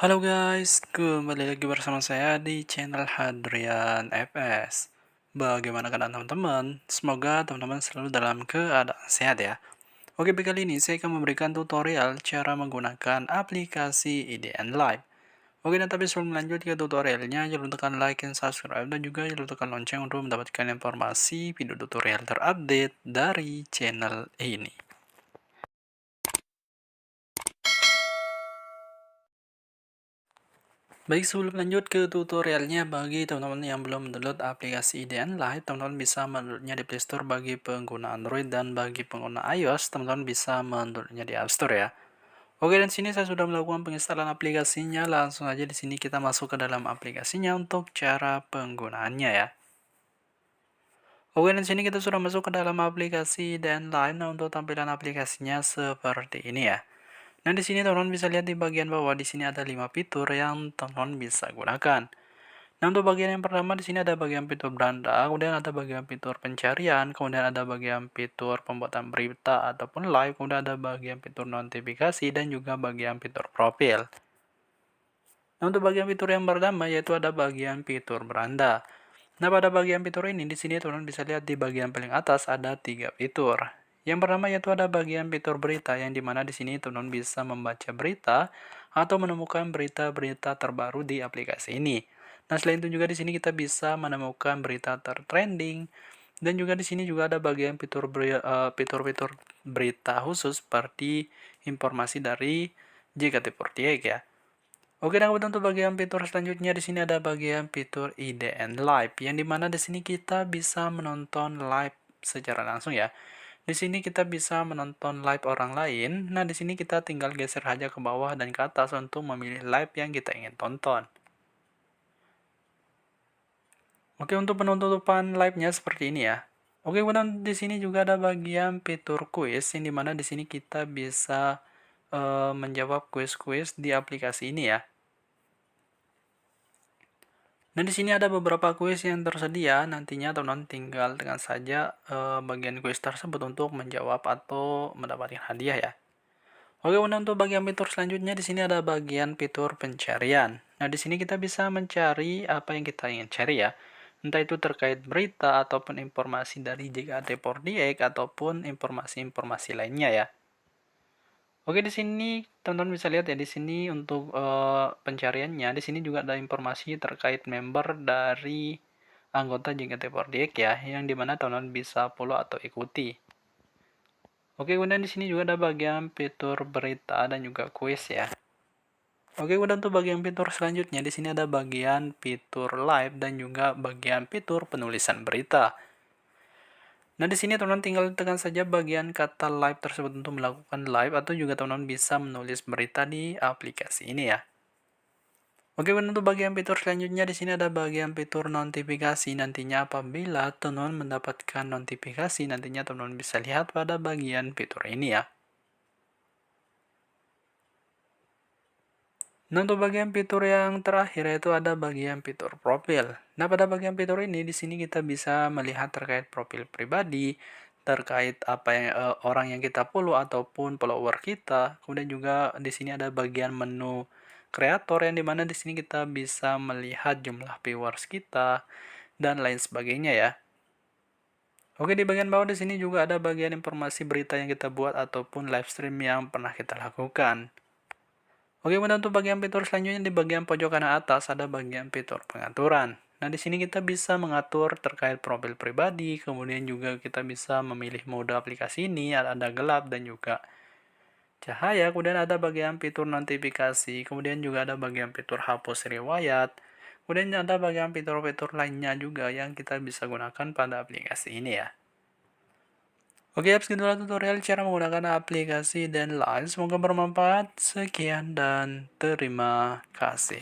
Halo guys, kembali lagi bersama saya di channel Hadrian FS. Bagaimana keadaan teman-teman? Semoga teman-teman selalu dalam keadaan sehat ya. Oke, baik, kali ini saya akan memberikan tutorial cara menggunakan aplikasi IDN Live. Oke, dan tapi sebelum lanjut ke tutorialnya, jangan lupa tekan like dan subscribe dan juga jangan lupa tekan lonceng untuk mendapatkan informasi video tutorial terupdate dari channel ini. Baik, sebelum lanjut ke tutorialnya, bagi teman-teman yang belum mendownload aplikasi IDN Live, teman-teman bisa mendownloadnya di Play Store bagi pengguna Android, dan bagi pengguna iOS, teman-teman bisa mendownloadnya di App Store ya. Oke, dan sini saya sudah melakukan penginstalan aplikasinya. Langsung aja di sini kita masuk ke dalam aplikasinya untuk cara penggunaannya ya. Oke, dan sini kita sudah masuk ke dalam aplikasi IDN Live. Nah, untuk tampilan aplikasinya seperti ini ya. Nah, di sini teman-teman bisa lihat di bagian bawah, di sini ada 5 fitur yang teman-teman bisa gunakan. Nah, untuk bagian yang pertama di sini ada bagian fitur beranda, kemudian ada bagian fitur pencarian, kemudian ada bagian fitur pembuatan berita ataupun live, kemudian ada bagian fitur notifikasi dan juga bagian fitur profil. Nah, untuk bagian fitur yang pertama yaitu ada bagian fitur beranda. Nah, pada bagian fitur ini di sini teman-teman bisa lihat di bagian paling atas ada 3 fitur. Yang pertama yaitu ada bagian fitur berita, yang dimana di sini teman-teman bisa membaca berita atau menemukan berita-berita terbaru di aplikasi ini. Nah, selain itu juga di sini kita bisa menemukan berita tertrending, dan juga di sini juga ada bagian fitur-fitur berita khusus seperti informasi dari JKT48 ya. Oke, dan kemudian untuk bagian fitur selanjutnya di sini ada bagian fitur IDN Live, yang dimana di sini kita bisa menonton live secara langsung ya. Di sini kita bisa menonton live orang lain. Nah, di sini kita tinggal geser saja ke bawah dan ke atas untuk memilih live yang kita ingin tonton. Oke, untuk penutupan live-nya seperti ini ya. Oke, kemudian di sini juga ada bagian fitur quiz, yang dimana di sini kita bisa menjawab kuis-kuis di aplikasi ini ya. Nah, di sini ada beberapa kuis yang tersedia. Nantinya teman-teman tinggal tekan saja bagian kuis tersebut untuk menjawab atau mendapatkan hadiah ya. Oke, kemudian untuk bagian fitur selanjutnya di sini ada bagian fitur pencarian. Nah, di sini kita bisa mencari apa yang kita ingin cari ya. Entah itu terkait berita ataupun informasi dari JKT48 ataupun informasi-informasi lainnya ya. Oke, di sini teman-teman bisa lihat ya, di sini untuk pencariannya, di sini juga ada informasi terkait member dari anggota JKT48 ya, yang dimana teman-teman bisa follow atau ikuti. Oke, kemudian di sini juga ada bagian fitur berita dan juga kuis ya. Oke, kemudian untuk bagian fitur selanjutnya, di sini ada bagian fitur live dan juga bagian fitur penulisan berita. Nah, di sini teman-teman tinggal tekan saja bagian kata live tersebut untuk melakukan live, atau juga teman-teman bisa menulis berita di aplikasi ini ya. Oke, untuk bagian fitur selanjutnya di sini ada bagian fitur notifikasi. Nantinya apabila teman-teman mendapatkan notifikasi, nantinya teman-teman bisa lihat pada bagian fitur ini ya. Nah, untuk bagian fitur yang terakhir yaitu ada bagian fitur profil. Nah, pada bagian fitur ini di sini kita bisa melihat terkait profil pribadi, terkait apa yang orang yang kita follow ataupun follower kita. Kemudian juga di sini ada bagian menu kreator, yang dimana di sini kita bisa melihat jumlah viewers kita dan lain sebagainya ya. Oke, di bagian bawah di sini juga ada bagian informasi berita yang kita buat ataupun live stream yang pernah kita lakukan. Oke, kemudian untuk bagian fitur selanjutnya di bagian pojok kanan atas ada bagian fitur pengaturan. Nah, di sini kita bisa mengatur terkait profil pribadi, kemudian juga kita bisa memilih mode aplikasi ini, ada gelap dan juga cahaya, kemudian ada bagian fitur notifikasi, kemudian juga ada bagian fitur hapus riwayat, kemudian ada bagian fitur-fitur lainnya juga yang kita bisa gunakan pada aplikasi ini ya. Oke, segitulah tutorial cara menggunakan aplikasi dan lain. Semoga bermanfaat. Sekian dan terima kasih.